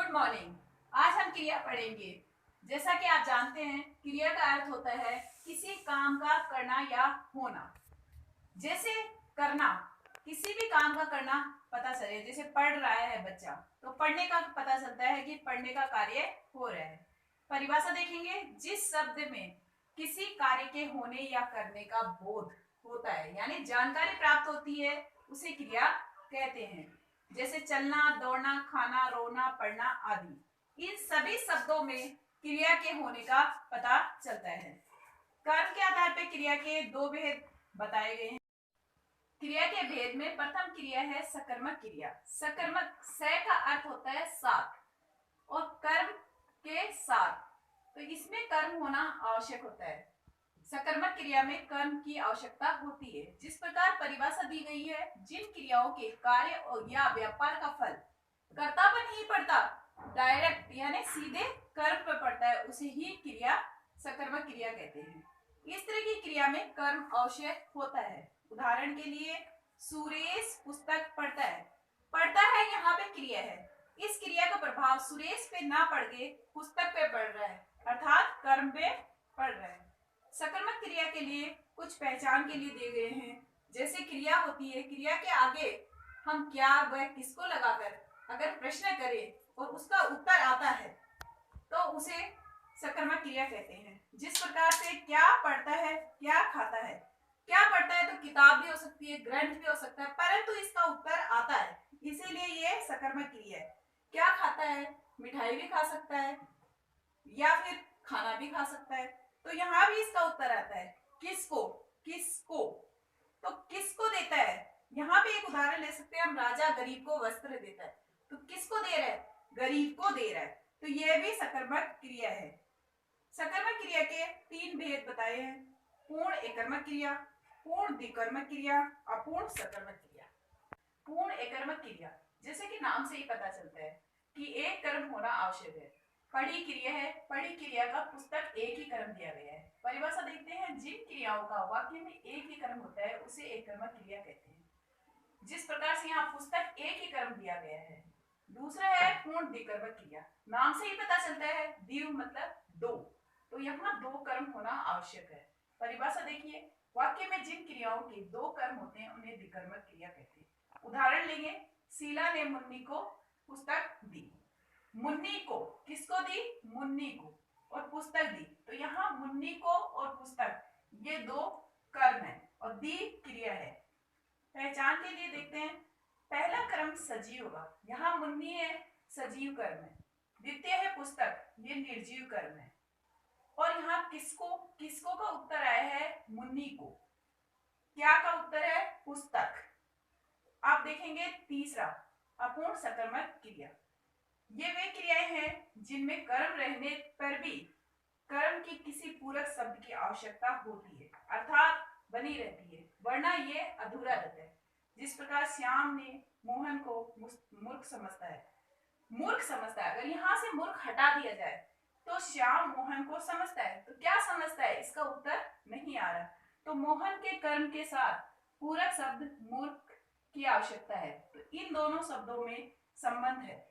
Good morning. आज हम क्रिया पढ़ेंगे। जैसा कि आप जानते हैं, क्रिया का अर्थ होता है किसी काम का करना या होना। जैसे करना, किसी भी काम का करना पता चले। जैसे पढ़ रहा है बच्चा, तो पढ़ने का पता चलता है कि पढ़ने का कार्य हो रहा है। परिभाषा देखेंगे, जिस शब्द में किसी कार्य के होने या करने का बोध होता है, यानी जानकारी प्राप्त होती है, उसे क्रिया कहते हैं। जैसे चलना, दौड़ना, खाना, रोना, पढ़ना आदि। इन सभी शब्दों में क्रिया के होने का पता चलता है। कर्म के आधार पर क्रिया के दो भेद बताए गए हैं। क्रिया के भेद में प्रथम क्रिया है सकर्मक क्रिया। सकर्मक, स का अर्थ होता है साथ और कर्म के साथ, तो इसमें कर्म होना आवश्यक होता है। सकर्मक क्रिया में कर्म की आवश्यकता होती है। जिस प्रकार परिभाषा दी गई है, जिन क्रियाओं के कार्य या व्यापार का फल कर्ता पर नहीं पड़ता, डायरेक्ट यानी सीधे कर्म पर पड़ता है, उसे ही क्रिया सकर्मक क्रिया कहते हैं। इस तरह की क्रिया में कर्म आवश्यक होता है। उदाहरण के लिए, सुरेश पुस्तक पढ़ता है। पढ़ता है यहाँ पे क्रिया है। इस क्रिया का प्रभाव सुरेश पे ना पड़ के पुस्तक पे पड़ रहा है, अर्थात कर्म पे पड़ रहा है। सकर्मक क्रिया के लिए कुछ पहचान के लिए दिए गए हैं। जैसे क्रिया होती है, क्रिया के आगे हम क्या व किसको लगाकर अगर प्रश्न करें और उसका उत्तर आता है, तो उसे सकर्मक क्रिया कहते हैं। जिस प्रकार से क्या पढ़ता है, क्या खाता है। क्या पढ़ता है तो किताब भी हो सकती है, ग्रंथ भी हो सकता है, परंतु इसका उत्तर आता है, इसीलिए ये सकर्मक क्रिया है। क्या खाता है, मिठाई भी खा सकता है या फिर खाना भी खा सकता है, तो यहाँ भी इसका उत्तर आता है। किसको, किसको, तो किसको देता है। यहाँ पे एक उदाहरण ले सकते हैं हम, राजा गरीब को वस्त्र देता है, तो किसको दे रहा है, गरीब को दे रहा है, तो यह भी सकर्मक क्रिया है। सकर्मक क्रिया के तीन भेद बताए हैं: पूर्ण एकर्मक क्रिया, पूर्ण द्विकर्मक क्रिया, अपूर्ण सकर्मक क्रिया। पूर्ण एकर्मक क्रिया, जैसे कि नाम से ही पता चलता है कि एक कर्म होना आवश्यक है। पढ़ी क्रिया है, पढ़ी क्रिया का पुस्तक एक ही कर्म दिया गया है। परिभाषा देखते हैं, जिन क्रियाओं का वाक्य में एक ही कर्म होता है, उसे एकर्मक क्रिया कहते हैं। जिस प्रकार से यहाँ पुस्तक एक ही कर्म दिया गया है। दूसरा है पूर्ण द्विकर्मक क्रिया। नाम से ही पता चलता है, द्विव मतलब दो, तो यहाँ दो कर्म होना आवश्यक है। परिभाषा देखिए, वाक्य में जिन क्रियाओं के दो कर्म होते हैं, उन्हें द्विकर्मक क्रिया कहते हैं। उदाहरण लेंगे, शीला ने मुन्नी को पुस्तक दी। मुन्नी को, किसको दी, मुन्नी को, और पुस्तक दी, तो यहाँ मुन्नी को और पुस्तक ये दो कर्म है और दी क्रिया है। पहचान के लिए देखते हैं, पहला कर्म सजीव होगा, यहाँ मुन्नी है, सजीव कर्म है। द्वितीय है पुस्तक, ये निर्जीव कर्म है। और यहाँ किसको, किसको का उत्तर आया है मुन्नी को, क्या का उत्तर है, पुस्तक। आप देखेंगे तीसरा अपूर्ण सकर्मक क्रिया। ये वे क्रियाएं हैं जिनमें कर्म रहने पर भी कर्म की किसी पूरक शब्द की आवश्यकता होती है, अर्थात बनी रहती है, वरना ये अधूरा रहता है। जिस प्रकार श्याम ने मोहन को मूर्ख समझता है। मूर्ख समझता है, अगर यहाँ से मूर्ख हटा दिया जाए तो श्याम मोहन को समझता है, तो क्या समझता है, इसका उत्तर नहीं आ रहा। तो मोहन के कर्म के साथ पूरक शब्द मूर्ख की आवश्यकता है, तो इन दोनों शब्दों में संबंध है।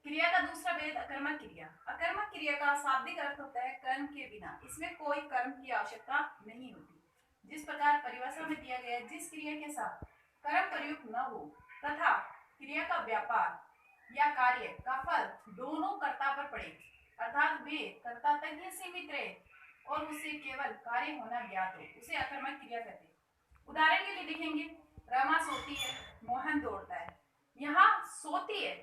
क्रिया का दूसरा भेद अकर्मक क्रिया। अकर्मक क्रिया का शाब्दिक अर्थ होता है कर्म के बिना, इसमें कोई कर्म की आवश्यकता नहीं होती। जिस प्रकार परिभाषा में दिया गया है, जिस क्रिया के साथ कर्म प्रयुक्त न हो तथा क्रिया का व्यापार या कार्य का फल दोनों कर्ता पर पड़े, अर्थात वे कर्ता तक ही सीमित रहे और उससे केवल कार्य होना ज्ञात हो, उसे अकर्मक क्रिया कहते हैं। उदाहरण के लिए देखेंगे, रमा सोती है, मोहन दौड़ता है। यहाँ सोती है,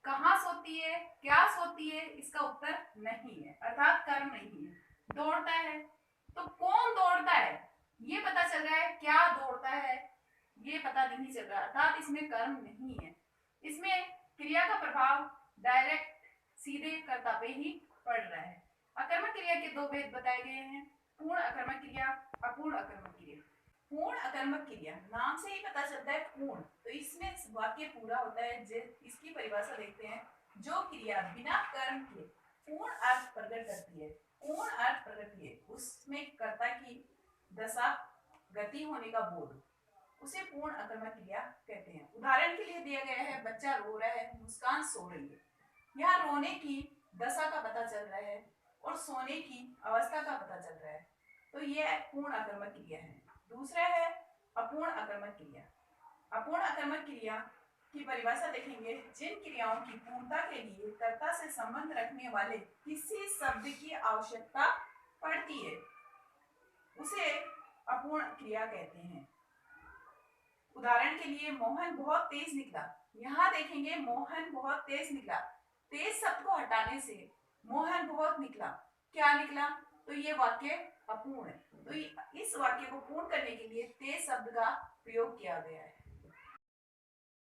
कहाँ सोती है, क्या सोती है, इसका उत्तर नहीं है, अर्थात कर्म नहीं है। दौड़ता है, तो कौन दौड़ता है ये पता चल रहा है, क्या दौड़ता है ये पता नहीं चल रहा, अर्थात इसमें कर्म नहीं है। इसमें क्रिया का प्रभाव डायरेक्ट सीधे कर्ता पे ही पड़ रहा है। अकर्मक क्रिया के दो भेद बताए गए हैं: पूर्ण अकर्मक क्रिया, अपूर्ण अकर्मक क्रिया। पूर्ण अकर्मक क्रिया, नाम से ही पता चलता है पूर्ण, तो इसमें वाक्य पूरा होता है। इसकी परिभाषा देखते हैं, जो क्रिया बिना कर्म के पूर्ण अर्थ प्रकट करती है, पूर्ण अर्थ प्रकट है, उसमें कर्ता की दशा गति होने का बोध, उसे पूर्ण अकर्मक क्रिया कहते हैं। उदाहरण के लिए दिया गया है, बच्चा रो रहा है, मुस्कान सो रही है। यहाँ रोने की दशा का पता चल रहा है और सोने की अवस्था का पता चल रहा है, तो यह पूर्ण अकर्मक क्रिया है। दूसरा है अपूर्ण अकर्मक क्रिया। अपूर्ण अकर्मक क्रिया की परिभाषा देखेंगे, जिन क्रियाओं की पूर्णता के लिए कर्ता से संबंध रखने वाले किसी शब्द की आवश्यकता पड़ती है, उसे अपूर्ण क्रिया कहते हैं। उदाहरण के लिए, मोहन बहुत तेज निकला। यहाँ देखेंगे मोहन बहुत तेज निकला, तेज शब्द को हटाने से मोहन बहुत निकला, क्या निकला, तो ये वाक्य अपूर्ण है। तो इस वाक्य को पूर्ण करने के लिए तेज शब्द का प्रयोग किया गया है।